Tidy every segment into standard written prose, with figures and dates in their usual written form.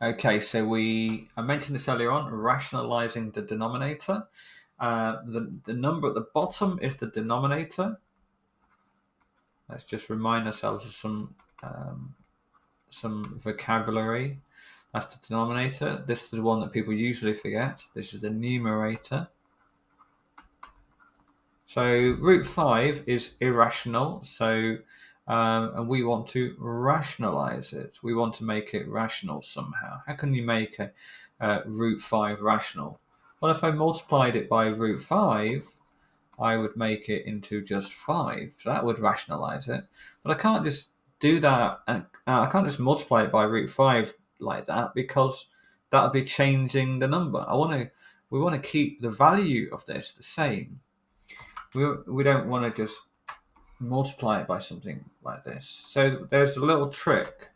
Okay, so I mentioned this earlier on, rationalizing the denominator. The number at the bottom is the denominator. Let's just remind ourselves of some vocabulary. That's the denominator. This is the one that people usually forget. This is the numerator. So root 5 is irrational. And we want to rationalize it. We want to make it rational somehow. How can you make a root 5 rational? Well, if I multiplied it by root 5, I would make it into just 5. So that would rationalize it. But I can't just do that, and I can't just multiply it by root 5 like that, because that would be changing the number. We want to keep the value of this the same. We don't want to just multiply it by something like this. So there's a little trick.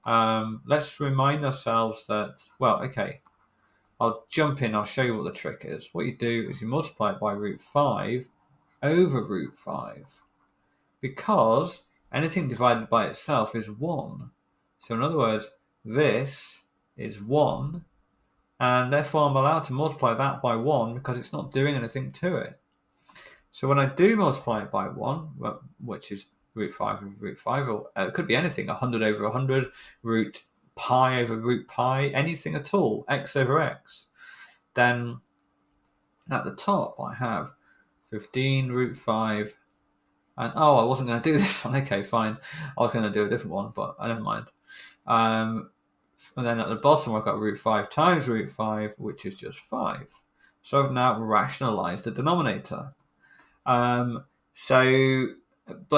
Let's remind ourselves that, well, okay, I'll jump in, I'll show you what the trick is. What you do is you multiply it by root 5 over root 5, because anything divided by itself is 1. So in other words, this is 1, and therefore I'm allowed to multiply that by 1 because it's not doing anything to it. So when I do multiply it by 1, which is root 5 over root 5, or it could be anything, 100 over 100, root pi over root pi, anything at all, x over x, then at the top I have 15 root 5, and I wasn't going to do this one, okay, fine, I was going to do a different one, but I don't mind. And then at the bottom I've got root 5 times root 5, which is just 5. So I've now rationalized the denominator. But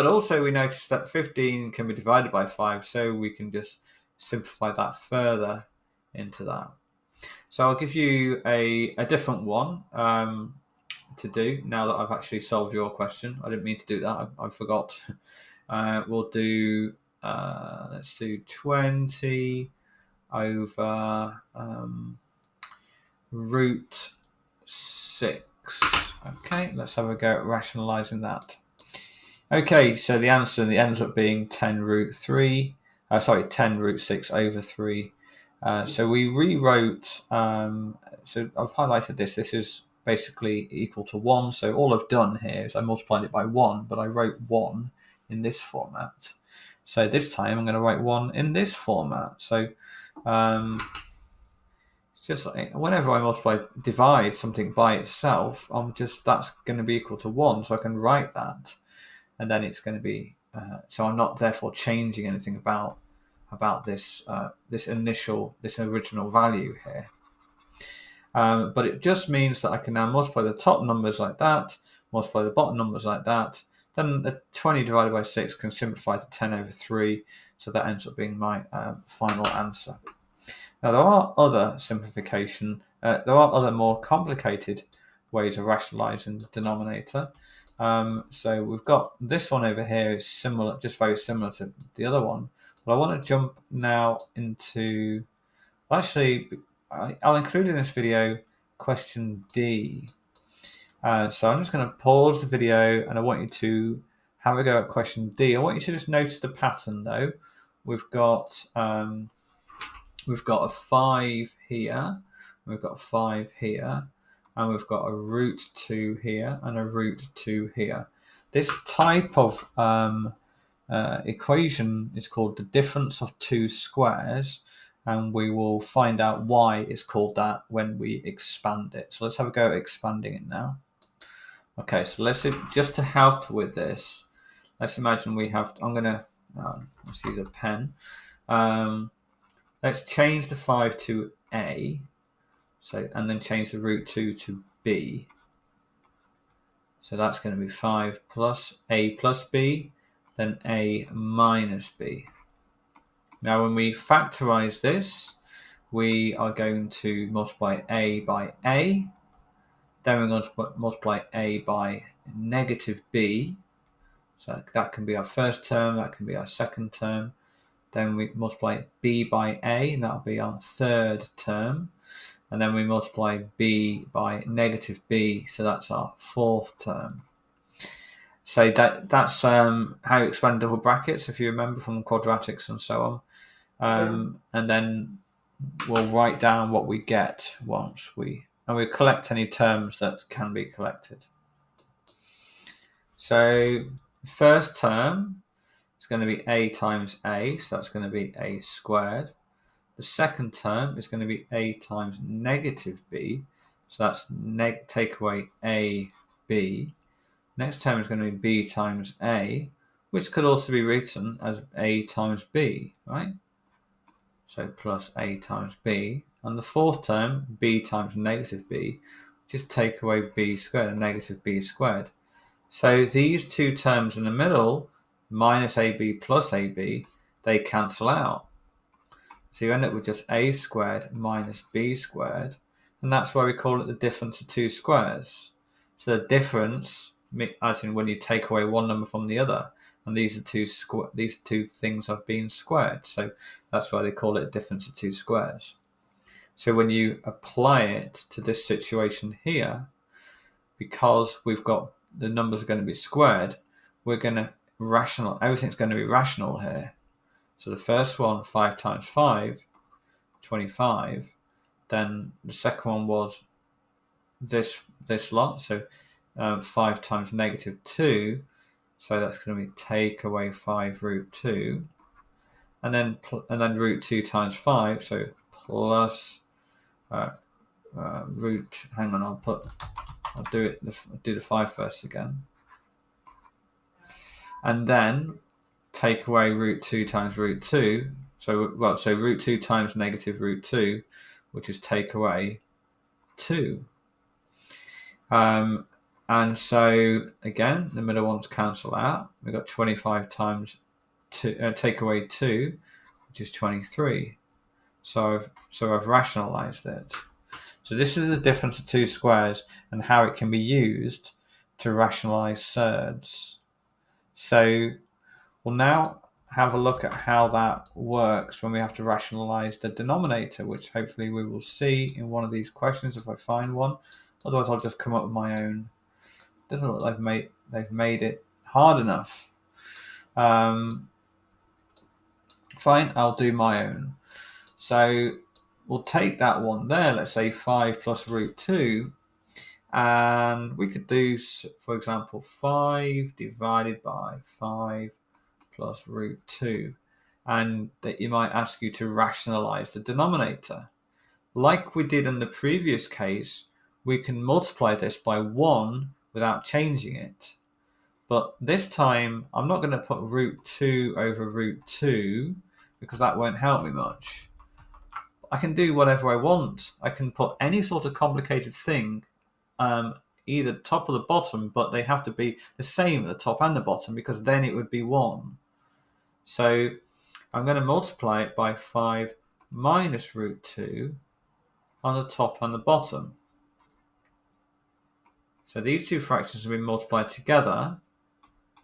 also we notice that 15 can be divided by 5, so we can just simplify that further into that. So I'll give you a different one to do now that I've actually solved your question. I didn't mean to do that, I forgot. We'll do, let's do 20 over root 6. Okay, let's have a go at rationalizing that. Okay, so the answer ends up being 10 root 6 over 3. So we rewrote, so I've highlighted this. This is basically equal to 1. So all I've done here is I multiplied it by 1, but I wrote 1 in this format. So this time I'm going to write 1 in this format. So just like whenever I divide something by itself, that's going to be equal to 1, so I can write that, and then it's going to be so I'm not therefore changing anything about this original value here. But it just means that I can now multiply the top numbers like that, multiply the bottom numbers like that. Then the 20 divided by 6 can simplify to 10 over 3, so that ends up being my final answer. Now, there are other there are other more complicated ways of rationalizing the denominator. So we've got this one over here is similar, just very similar to the other one. But I want to jump now into, actually, I'll include in this video question D. So I'm just going to pause the video, and I want you to have a go at question D. I want you to just notice the pattern, though. We've got a 5 here, we've got a 5 here, and we've got a root 2 here and a root 2 here. This type of equation is called the difference of two squares, and we will find out why it's called that when we expand it. So let's have a go at expanding it now. Okay, so just to help with this, let's imagine let's use a pen. Let's change the 5 to A, and then change the root 2 to B. So that's going to be 5 plus A plus B, then A minus B. Now when we factorize this, we are going to multiply A by A, then we're going to multiply A by negative B. So that can be our first term, that can be our second term. Then we multiply B by A, and that'll be our third term. And then we multiply B by negative B, so that's our fourth term. So that's how you expand double brackets, if you remember from quadratics and so on. And then we'll write down what we get once we'll collect any terms that can be collected. So the first term is going to be a times a, so that's going to be a squared. The second term is going to be a times negative b, so that's take away a b. Next term is going to be b times a, which could also be written as a times b, right? So plus a times b. And the fourth term, b times negative b, just take away b squared and negative b squared. So these two terms in the middle, minus ab plus ab, they cancel out. So you end up with just a squared minus b squared, and that's why we call it the difference of two squares. So the difference, as in when you take away one number from the other, and these two things have been squared. So that's why they call it a difference of two squares. So when you apply it to this situation here, because we've got the numbers are going to be squared, we're going to everything's going to be rational here. So the first one, 5 times 5, 25. Then the second one was this lot, so 5 times negative 2, so that's going to be take away 5 root 2, and then root 2 times 5, so plus root. Hang on, I'll do the 5 first again, and then take away root 2 times root 2. So root 2 times negative root 2, which is take away 2. And so again, the middle ones cancel out. We've got 25 times 2, take away 2, which is 23. So I've rationalized it. So this is the difference of two squares and how it can be used to rationalize surds. So we'll now have a look at how that works when we have to rationalize the denominator, which hopefully we will see in one of these questions if I find one. Otherwise, I'll just come up with my own. Doesn't look like they've made it hard enough. Fine, I'll do my own. So we'll take that one there. Let's say 5 plus root 2. And we could do, for example, 5 divided by 5 plus root 2. And that you might ask you to rationalize the denominator. Like we did in the previous case, we can multiply this by 1 without changing it. But this time, I'm not going to put root 2 over root 2 because that won't help me much. I can do whatever I want. I can put any sort of complicated thing, either top or the bottom, but they have to be the same at the top and the bottom because then it would be 1. So I'm going to multiply it by 5 minus root 2 on the top and the bottom. So these two fractions have been multiplied together.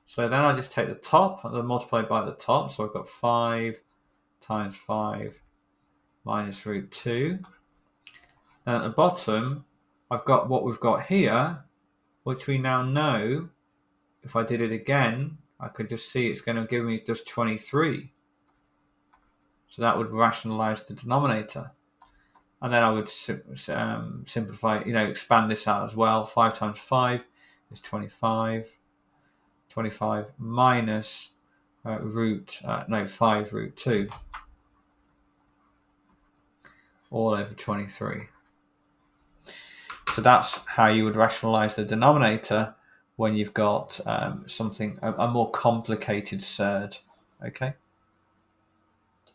So then I just take the top and then multiply by the top. So I've got 5 times 5 minus root 2. And at the bottom, I've got what we've got here, which we now know, if I did it again, I could just see it's going to give me just 23. So that would rationalize the denominator. And then I would simplify, expand this out as well. 5 times 5 is 25. 25 minus 5 root 2 all over 23. So that's how you would rationalize the denominator when you've got something, a more complicated surd. Okay.